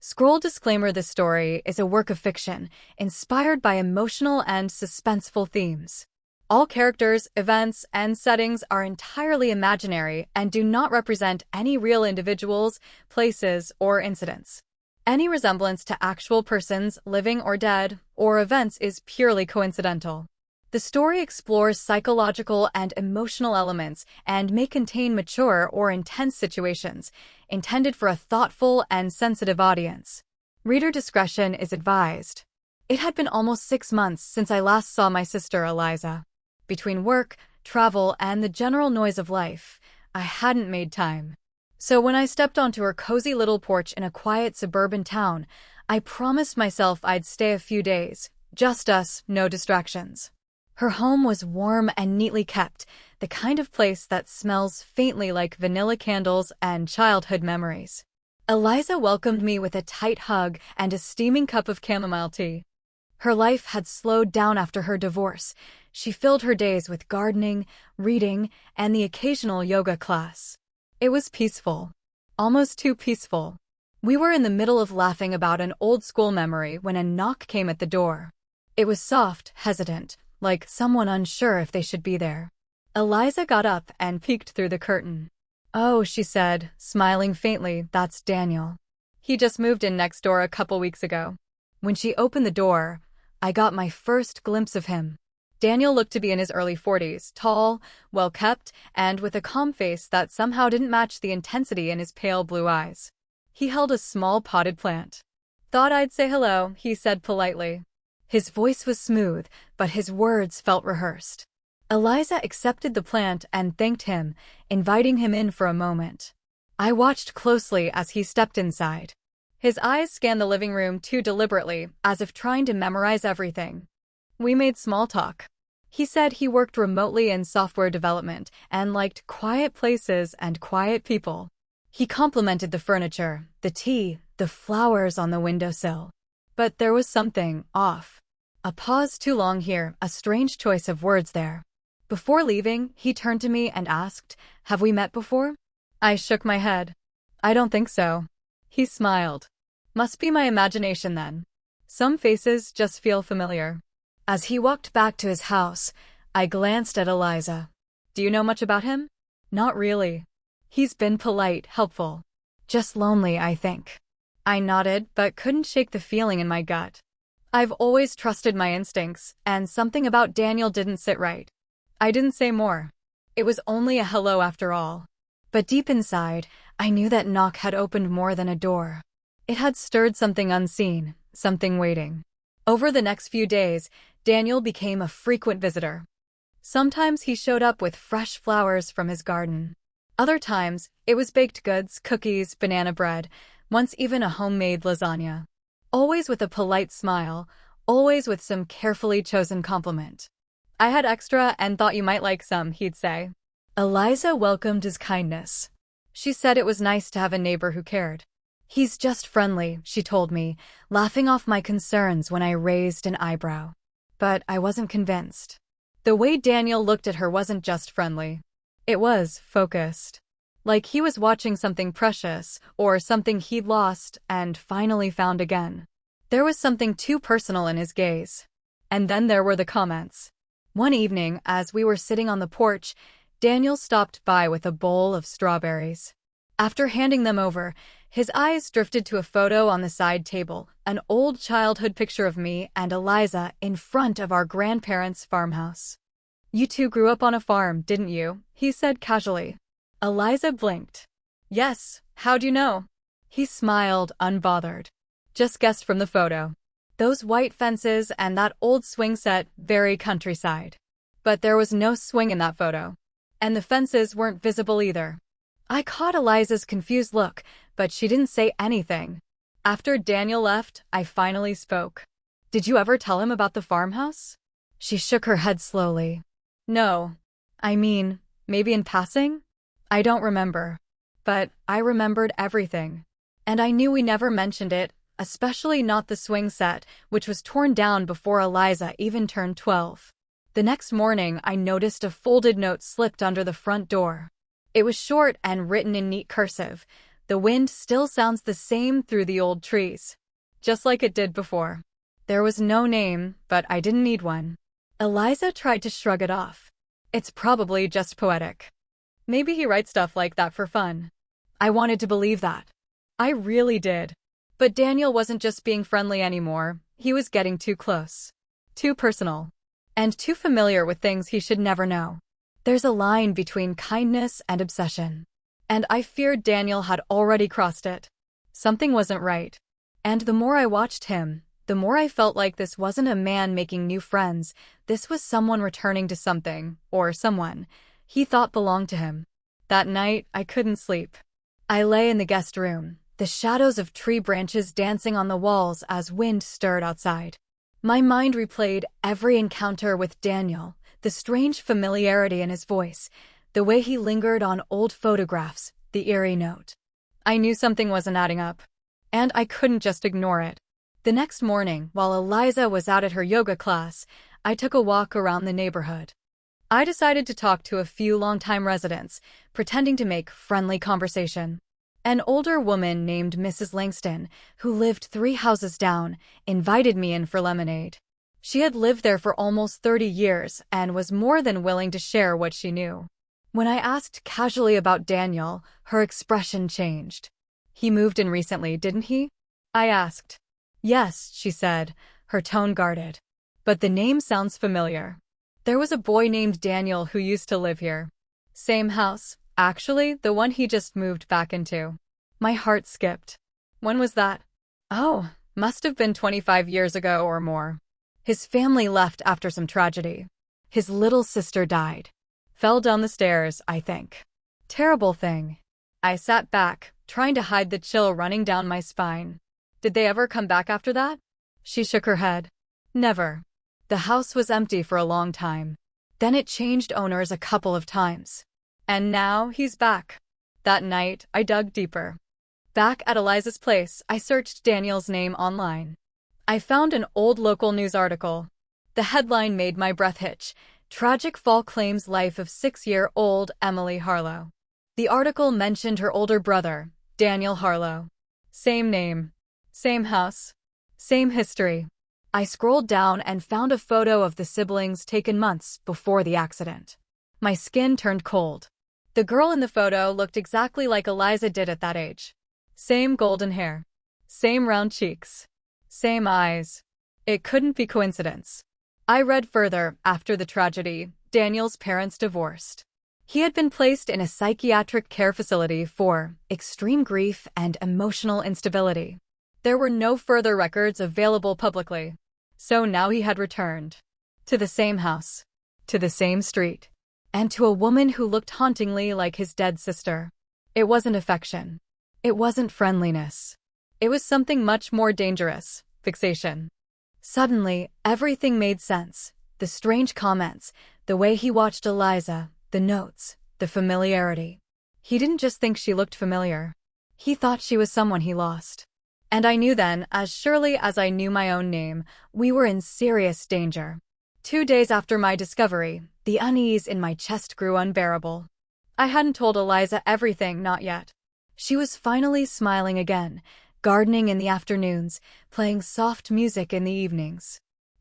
Scroll disclaimer: this story is a work of fiction, inspired by emotional and suspenseful themes. All characters, events, and settings are entirely imaginary and do not represent any real individuals, places, or incidents. Any resemblance to actual persons, living or dead, or events is purely coincidental. The story explores psychological and emotional elements and may contain mature or intense situations, intended for a thoughtful and sensitive audience. Reader discretion is advised. It had been almost 6 months since I last saw my sister Eliza. Between work, travel, and the general noise of life, I hadn't made time. So when I stepped onto her cozy little porch in a quiet suburban town, I promised myself I'd stay a few days, just us, no distractions. Her home was warm and neatly kept, the kind of place that smells faintly like vanilla candles and childhood memories. Eliza welcomed me with a tight hug and a steaming cup of chamomile tea. Her life had slowed down after her divorce. She filled her days with gardening, reading, and the occasional yoga class. It was peaceful. Almost too peaceful. We were in the middle of laughing about an old school memory when a knock came at the door. It was soft, hesitant, like someone unsure if they should be there. Eliza got up and peeked through the curtain. "Oh," she said, smiling faintly, "that's Daniel. He just moved in next door a couple weeks ago." When she opened the door, I got my first glimpse of him. Daniel looked to be in his early 40s, tall, well-kept, and with a calm face that somehow didn't match the intensity in his pale blue eyes. He held a small potted plant. "Thought I'd say hello," he said politely. His voice was smooth, but his words felt rehearsed. Eliza accepted the plant and thanked him, inviting him in for a moment. I watched closely as he stepped inside. His eyes scanned the living room too deliberately, as if trying to memorize everything. We made small talk. He said he worked remotely in software development and liked quiet places and quiet people. He complimented the furniture, the tea, the flowers on the windowsill. But there was something off. A pause too long here, a strange choice of words there. Before leaving, he turned to me and asked, "Have we met before?" I shook my head. "I don't think so." He smiled. "Must be my imagination then. Some faces just feel familiar." As he walked back to his house, I glanced at Eliza. "Do you know much about him?" "Not really. He's been polite, helpful. Just lonely, I think." I nodded, but couldn't shake the feeling in my gut. I've always trusted my instincts, and something about Daniel didn't sit right. I didn't say more. It was only a hello after all. But deep inside, I knew that knock had opened more than a door. It had stirred something unseen, something waiting. Over the next few days, Daniel became a frequent visitor. Sometimes he showed up with fresh flowers from his garden. Other times, it was baked goods, cookies, banana bread, once even a homemade lasagna. Always with a polite smile, always with some carefully chosen compliment. "I had extra and thought you might like some," he'd say. Eliza welcomed his kindness. She said it was nice to have a neighbor who cared. "He's just friendly," she told me, laughing off my concerns when I raised an eyebrow. But I wasn't convinced. The way Daniel looked at her wasn't just friendly. It was focused. Like he was watching something precious, or something he'd lost and finally found again. There was something too personal in his gaze. And then there were the comments. One evening, as we were sitting on the porch, Daniel stopped by with a bowl of strawberries. After handing them over, his eyes drifted to a photo on the side table, an old childhood picture of me and Eliza in front of our grandparents' farmhouse. "You two grew up on a farm, didn't you?" he said casually. Eliza blinked. "Yes, how'd you know?" He smiled, unbothered. "Just guessed from the photo. Those white fences and that old swing set, very countryside. But there was no swing in that photo. And the fences weren't visible either." I caught Eliza's confused look, but she didn't say anything. After Daniel left, I finally spoke. "Did you ever tell him about the farmhouse?" She shook her head slowly. "No. I mean, maybe in passing? I don't remember. But I remembered everything. And I knew we never mentioned it, especially not the swing set, which was torn down before Eliza even turned 12. The next morning, I noticed a folded note slipped under the front door. It was short and written in neat cursive. The wind still sounds the same through the old trees, just like it did before. There was no name, but I didn't need one. Eliza tried to shrug it off. It's probably just poetic. Maybe he writes stuff like that for fun. I wanted to believe that. I really did. But Daniel wasn't just being friendly anymore. He was getting too close, too personal, and too familiar with things he should never know. There's a line between kindness and obsession, and I feared Daniel had already crossed it. Something wasn't right. And the more I watched him, the more I felt like this wasn't a man making new friends. This was someone returning to something, or someone, he thought belonged to him. That night, I couldn't sleep. I lay in the guest room, the shadows of tree branches dancing on the walls as wind stirred outside. My mind replayed every encounter with Daniel, the strange familiarity in his voice, the way he lingered on old photographs, the eerie note. I knew something wasn't adding up, and I couldn't just ignore it. The next morning, while Eliza was out at her yoga class, I took a walk around the neighborhood. I decided to talk to a few longtime residents, pretending to make friendly conversation. An older woman named Mrs. Langston, who lived 3 houses down, invited me in for lemonade. She had lived there for almost 30 years and was more than willing to share what she knew. When I asked casually about Daniel, her expression changed. He moved in recently, didn't he? I asked. Yes, she said, her tone guarded. But the name sounds familiar. There was a boy named Daniel who used to live here. Same house, actually, the one he just moved back into. My heart skipped. When was that? Oh, must have been 25 years ago or more. His family left after some tragedy. His little sister died. Fell down the stairs, I think. Terrible thing. I sat back, trying to hide the chill running down my spine. Did they ever come back after that? She shook her head. Never. The house was empty for a long time. Then it changed owners a couple of times. And now he's back. That night, I dug deeper. Back at Eliza's place, I searched Daniel's name online. I found an old local news article. The headline made my breath hitch. Tragic fall claims life of 6-year-old Emily Harlow. The article mentioned her older brother, Daniel Harlow. Same name. Same house. Same history. I scrolled down and found a photo of the siblings taken months before the accident. My skin turned cold. The girl in the photo looked exactly like Eliza did at that age. Same golden hair. Same round cheeks. Same eyes. It couldn't be coincidence. I read further. After the tragedy, Daniel's parents divorced. He had been placed in a psychiatric care facility for extreme grief and emotional instability. There were no further records available publicly. So now he had returned. To the same house. To the same street. And to a woman who looked hauntingly like his dead sister. It wasn't affection. It wasn't friendliness. It was something much more dangerous. Fixation. Suddenly, everything made sense. The strange comments, the way he watched Eliza, the notes, the familiarity. He didn't just think she looked familiar. He thought she was someone he lost. And I knew then, as surely as I knew my own name, we were in serious danger. 2 days after my discovery, the unease in my chest grew unbearable. I hadn't told Eliza everything, not yet. She was finally smiling again, gardening in the afternoons, playing soft music in the evenings.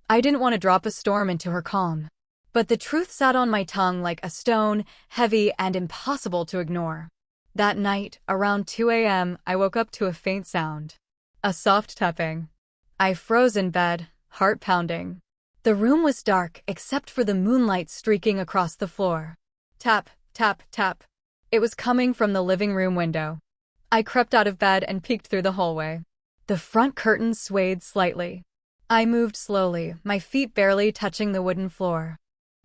I didn't want to drop a storm into her calm. But the truth sat on my tongue like a stone, heavy and impossible to ignore. That night, around 2 a.m., I woke up to a faint sound. A soft tapping. I froze in bed, heart pounding. The room was dark except for the moonlight streaking across the floor. Tap, tap, tap. It was coming from the living room window. I crept out of bed and peeked through the hallway. The front curtains swayed slightly. I moved slowly, my feet barely touching the wooden floor.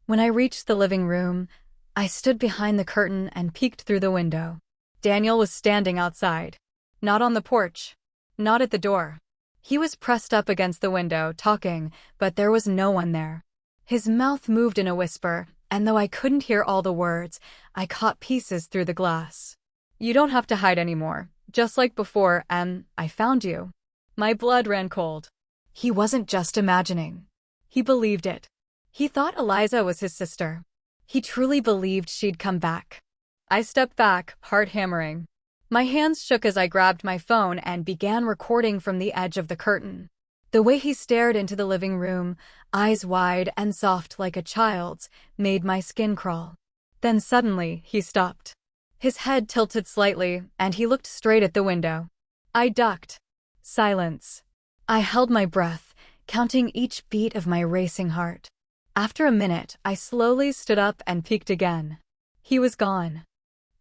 When I reached the living room, I stood behind the curtain and peeked through the window. Daniel was standing outside. Not on the porch. Not at the door. He was pressed up against the window, talking, but there was no one there. His mouth moved in a whisper, and though I couldn't hear all the words, I caught pieces through the glass. You don't have to hide anymore, just like before, and I found you. My blood ran cold. He wasn't just imagining. He believed it. He thought Eliza was his sister. He truly believed she'd come back. I stepped back, heart hammering. My hands shook as I grabbed my phone and began recording from the edge of the curtain. The way he stared into the living room, eyes wide and soft like a child's, made my skin crawl. Then suddenly, he stopped. His head tilted slightly, and he looked straight at the window. I ducked. Silence. I held my breath, counting each beat of my racing heart. After a minute, I slowly stood up and peeked again. He was gone.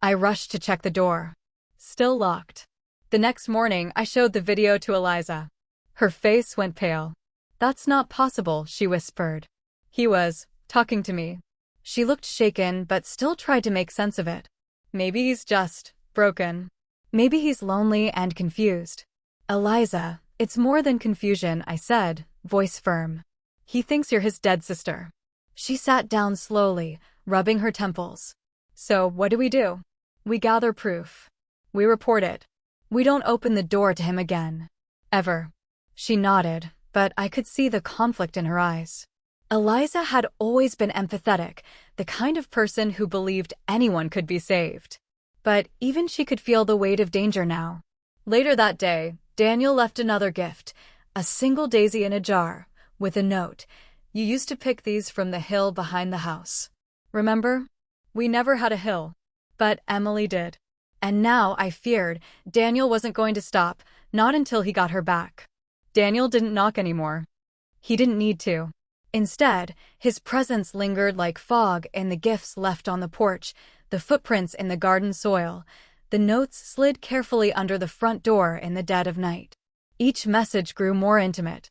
I rushed to check the door. Still locked. The next morning, I showed the video to Eliza. Her face went pale. "That's not possible," she whispered. "He was talking to me." She looked shaken but still tried to make sense of it. "Maybe he's just broken. Maybe he's lonely and confused." "Eliza, it's more than confusion," I said, voice firm. "He thinks you're his dead sister." She sat down slowly, rubbing her temples. "So what do? We gather proof. We report it. We don't open the door to him again. Ever." She nodded, but I could see the conflict in her eyes. Eliza had always been empathetic, the kind of person who believed anyone could be saved. But even she could feel the weight of danger now. Later that day, Daniel left another gift, a single daisy in a jar, with a note. "You used to pick these from the hill behind the house. Remember? We never had a hill. But Emily did." And now I feared Daniel wasn't going to stop, not until he got her back. Daniel didn't knock anymore. He didn't need to. Instead, his presence lingered like fog in the gifts left on the porch, the footprints in the garden soil. The notes slid carefully under the front door in the dead of night. Each message grew more intimate.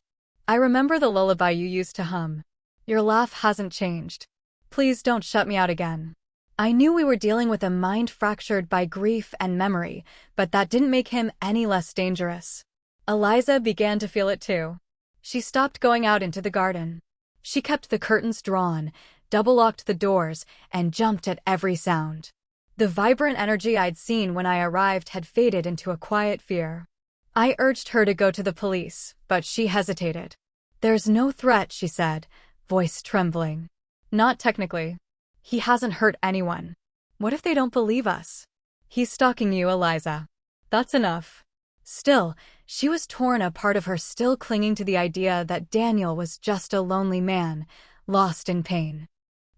"I remember the lullaby you used to hum. Your laugh hasn't changed. Please don't shut me out again." I knew we were dealing with a mind fractured by grief and memory, but that didn't make him any less dangerous. Eliza began to feel it too. She stopped going out into the garden. She kept the curtains drawn, double-locked the doors, and jumped at every sound. The vibrant energy I'd seen when I arrived had faded into a quiet fear. I urged her to go to the police, but she hesitated. "There's no threat," she said, voice trembling. "Not technically. He hasn't hurt anyone. What if they don't believe us?" "He's stalking you, Eliza. That's enough." Still, she was torn, a part of her still clinging to the idea that Daniel was just a lonely man, lost in pain.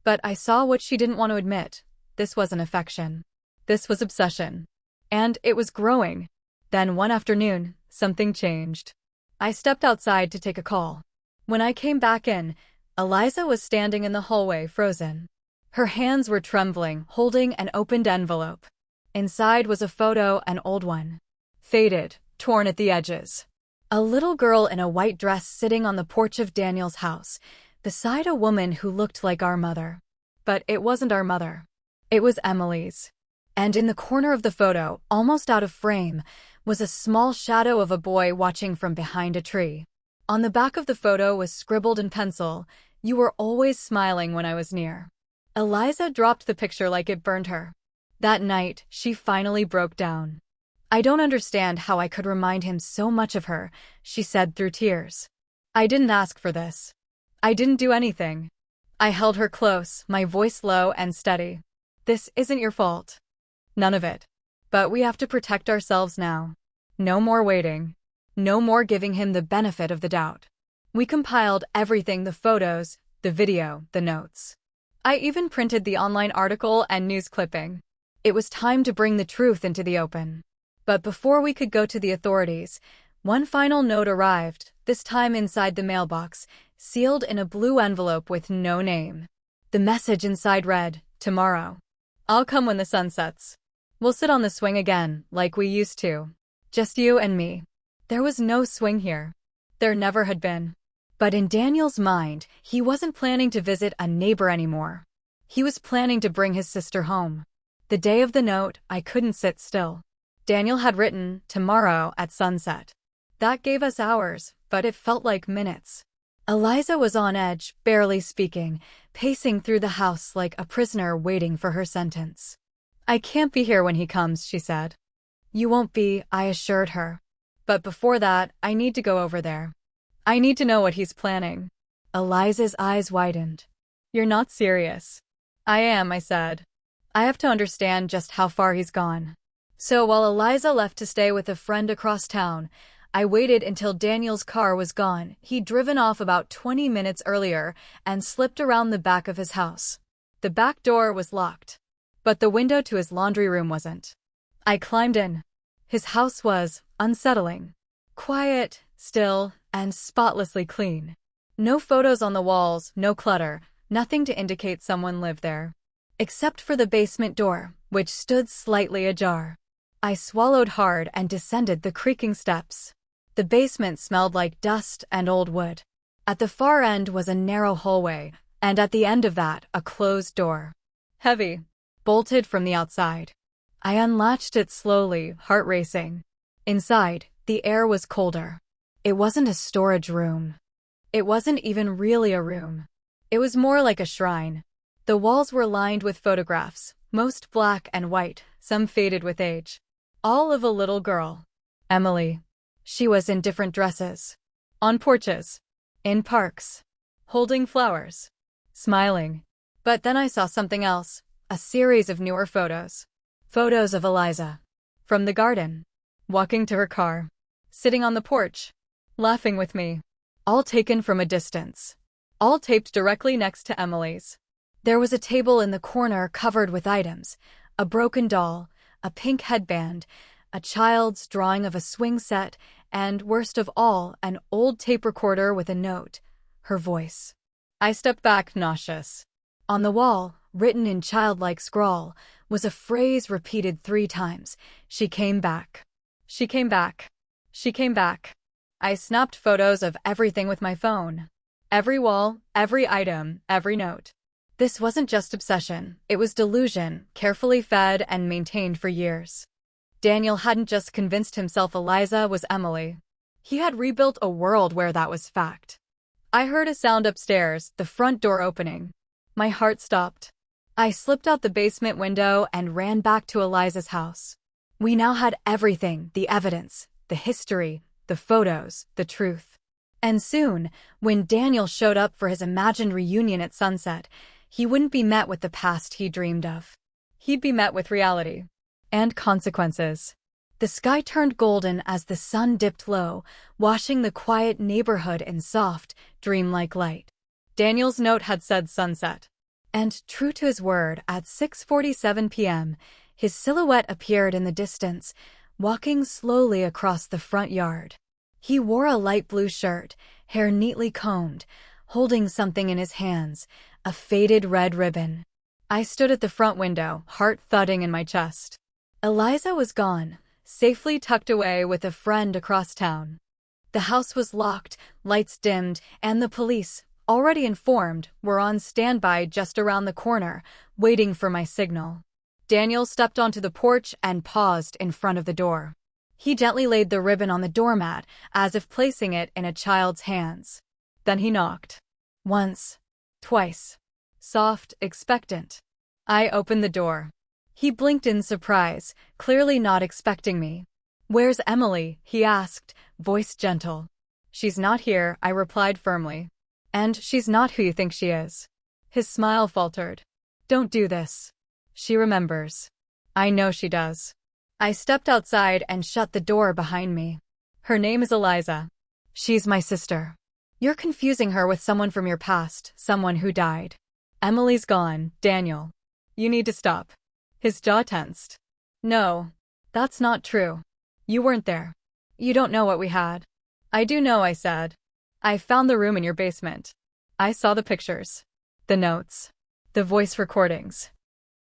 But I saw what she didn't want to admit. This wasn't affection. This was obsession. And it was growing. Then one afternoon, something changed. I stepped outside to take a call. When I came back in, Eliza was standing in the hallway, frozen. Her hands were trembling, holding an opened envelope. Inside was a photo, an old one. Faded, torn at the edges. A little girl in a white dress sitting on the porch of Daniel's house, beside a woman who looked like our mother. But it wasn't our mother. It was Emily's. And in the corner of the photo, almost out of frame, was a small shadow of a boy watching from behind a tree. On the back of the photo was scribbled in pencil, "You were always smiling when I was near." Eliza dropped the picture like it burned her. That night, she finally broke down. "I don't understand how I could remind him so much of her," she said through tears. "I didn't ask for this. I didn't do anything." I held her close, my voice low and steady. "This isn't your fault. None of it. But we have to protect ourselves now. No more waiting. No more giving him the benefit of the doubt." We compiled everything, the photos, the video, the notes. I even printed the online article and news clipping. It was time to bring the truth into the open. But before we could go to the authorities, one final note arrived, this time inside the mailbox, sealed in a blue envelope with no name. The message inside read, "Tomorrow. I'll come when the sun sets. We'll sit on the swing again, like we used to. Just you and me." There was no swing here. There never had been. But in Daniel's mind, he wasn't planning to visit a neighbor anymore. He was planning to bring his sister home. The day of the note, I couldn't sit still. Daniel had written, "Tomorrow at sunset." That gave us hours, but it felt like minutes. Eliza was on edge, barely speaking, pacing through the house like a prisoner waiting for her sentence. "I can't be here when he comes," she said. "You won't be," I assured her. "But before that, I need to go over there. I need to know what he's planning." Eliza's eyes widened. "You're not serious." "I am," I said. "I have to understand just how far he's gone. So while Eliza left to stay with a friend across town, I waited until Daniel's car was gone. He'd driven off about 20 minutes earlier and slipped around the back of his house. The back door was locked, but the window to his laundry room wasn't. I climbed in. His house was unsettling. Quiet, still, and spotlessly clean. No photos on the walls, no clutter, nothing to indicate someone lived there. Except for the basement door, which stood slightly ajar. I swallowed hard and descended the creaking steps. The basement smelled like dust and old wood. At the far end was a narrow hallway, and at the end of that, a closed door. Heavy, bolted from the outside. I unlatched it slowly, heart racing. Inside, the air was colder. It wasn't a storage room. It wasn't even really a room. It was more like a shrine. The walls were lined with photographs, most black and white, some faded with age. All of a little girl. Emily. She was in different dresses. On porches. In parks. Holding flowers. Smiling. But then I saw something else. A series of newer photos. Photos of Eliza. From the garden. Walking to her car. Sitting on the porch. Laughing with me. All taken from a distance. All taped directly next to Emily's. There was a table in the corner covered with items. A broken doll, a pink headband, a child's drawing of a swing set, and, worst of all, an old tape recorder with a note. Her voice. I stepped back, nauseous. On the wall, written in childlike scrawl, was a phrase repeated 3 times. She came back. She came back. She came back. I snapped photos of everything with my phone. Every wall, every item, every note. This wasn't just obsession, it was delusion, carefully fed and maintained for years. Daniel hadn't just convinced himself Eliza was Emily. He had rebuilt a world where that was fact. I heard a sound upstairs, the front door opening. My heart stopped. I slipped out the basement window and ran back to Eliza's house. We now had everything, the evidence, the history, the photos, the truth. And soon, when Daniel showed up for his imagined reunion at sunset, he wouldn't be met with the past he dreamed of. He'd be met with reality. And consequences. The sky turned golden as the sun dipped low, washing the quiet neighborhood in soft, dreamlike light. Daniel's note had said sunset. And, true to his word, at 6:47 p.m., his silhouette appeared in the distance, walking slowly across the front yard. He wore a light blue shirt, hair neatly combed, holding something in his hands, a faded red ribbon. I stood at the front window, heart thudding in my chest. Eliza was gone, safely tucked away with a friend across town. The house was locked, lights dimmed, and the police, already informed, were on standby just around the corner, waiting for my signal. Daniel stepped onto the porch and paused in front of the door. He gently laid the ribbon on the doormat, as if placing it in a child's hands. Then he knocked. Once. Twice. Soft, expectant. I opened the door. He blinked in surprise, clearly not expecting me. "Where's Emily?" he asked, voice gentle. "She's not here," I replied firmly. "And she's not who you think she is." His smile faltered. "Don't do this. She remembers." "I know she does." I stepped outside and shut the door behind me. "Her name is Eliza. She's my sister. You're confusing her with someone from your past, someone who died. Emily's gone, Daniel. You need to stop." His jaw tensed. "No, that's not true. You weren't there. You don't know what we had." "I do know," I said. "I found the room in your basement. I saw the pictures. The notes. The voice recordings.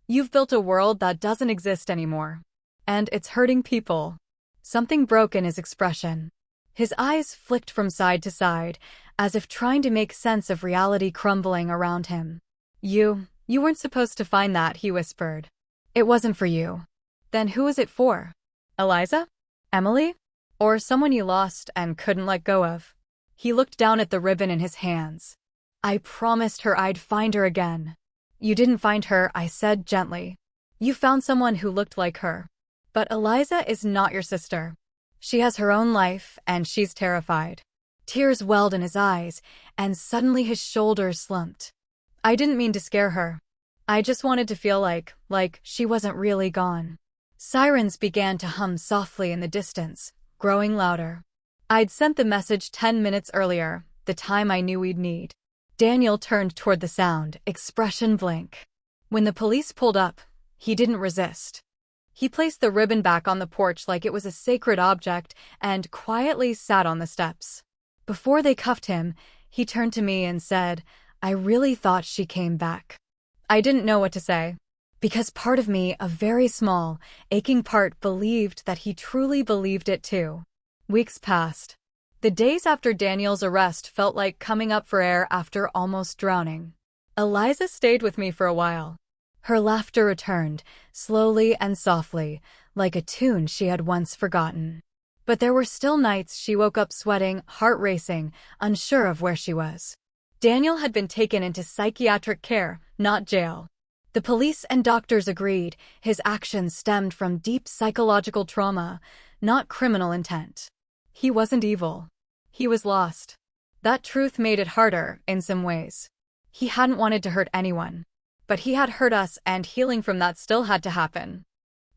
You've built a world that doesn't exist anymore. And it's hurting people." Something broke in his expression. His eyes flicked from side to side, as if trying to make sense of reality crumbling around him. You weren't supposed to find that," he whispered. "It wasn't for you. Then who was it for? Eliza? Emily? Or someone you lost and couldn't let go of?" He looked down at the ribbon in his hands. "I promised her I'd find her again." "You didn't find her," I said gently. "You found someone who looked like her. But Eliza is not your sister. She has her own life, and she's terrified." Tears welled in his eyes, and suddenly his shoulders slumped. "I didn't mean to scare her. I just wanted to feel like she wasn't really gone." Sirens began to hum softly in the distance, growing louder. I'd sent the message 10 minutes earlier, the time I knew we'd need. Daniel turned toward the sound, expression blank. When the police pulled up, he didn't resist. He placed the ribbon back on the porch like it was a sacred object and quietly sat on the steps. Before they cuffed him, he turned to me and said, "I really thought she came back." I didn't know what to say. Because part of me, a very small, aching part, believed that he truly believed it too. Weeks passed. The days after Daniel's arrest felt like coming up for air after almost drowning. Eliza stayed with me for a while. Her laughter returned, slowly and softly, like a tune she had once forgotten. But there were still nights she woke up sweating, heart racing, unsure of where she was. Daniel had been taken into psychiatric care, not jail. The police and doctors agreed his actions stemmed from deep psychological trauma, not criminal intent. He wasn't evil. He was lost. That truth made it harder, in some ways. He hadn't wanted to hurt anyone. But he had hurt us, and healing from that still had to happen.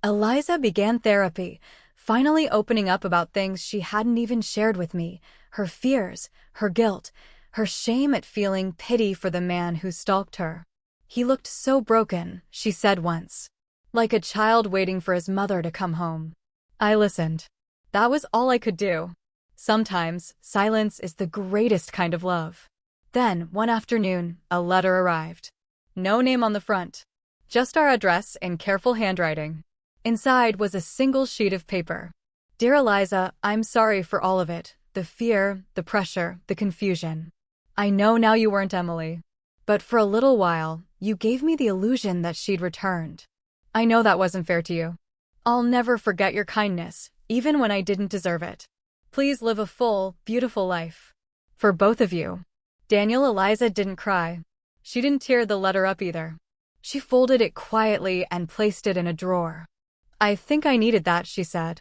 Eliza began therapy, finally opening up about things she hadn't even shared with me, her fears, her guilt, her shame at feeling pity for the man who stalked her. "He looked so broken," she said once. Like a child waiting for his mother to come home. I listened. That was all I could do. Sometimes, silence is the greatest kind of love. Then, one afternoon, a letter arrived. No name on the front. Just our address in careful handwriting. Inside was a single sheet of paper. "Dear Eliza, I'm sorry for all of it. The fear, the pressure, the confusion. I know now you weren't Emily. But for a little while, you gave me the illusion that she'd returned. I know that wasn't fair to you. I'll never forget your kindness, even when I didn't deserve it. Please live a full, beautiful life. For both of you." Daniel. Eliza didn't cry. She didn't tear the letter up either. She folded it quietly and placed it in a drawer. "I think I needed that," she said.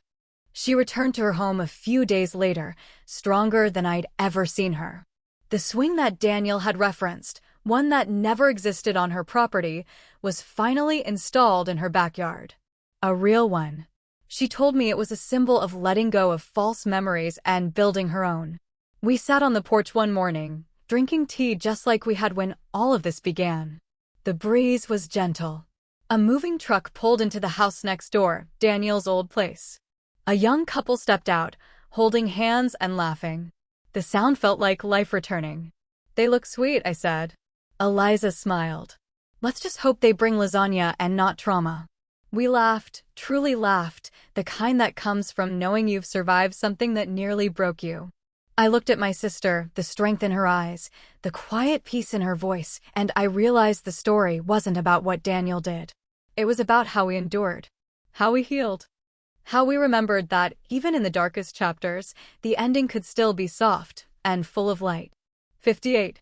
She returned to her home a few days later, stronger than I'd ever seen her. The swing that Daniel had referenced, one that never existed on her property, was finally installed in her backyard. A real one. She told me it was a symbol of letting go of false memories and building her own. We sat on the porch one morning, drinking tea just like we had when all of this began. The breeze was gentle. A moving truck pulled into the house next door, Daniel's old place. A young couple stepped out, holding hands and laughing. The sound felt like life returning. "They look sweet," I said. Eliza smiled. "Let's just hope they bring lasagna and not trauma." We laughed, truly laughed, the kind that comes from knowing you've survived something that nearly broke you. I looked at my sister, the strength in her eyes, the quiet peace in her voice, and I realized the story wasn't about what Daniel did. It was about how we endured, how we healed, how we remembered that, even in the darkest chapters, the ending could still be soft and full of light. 58.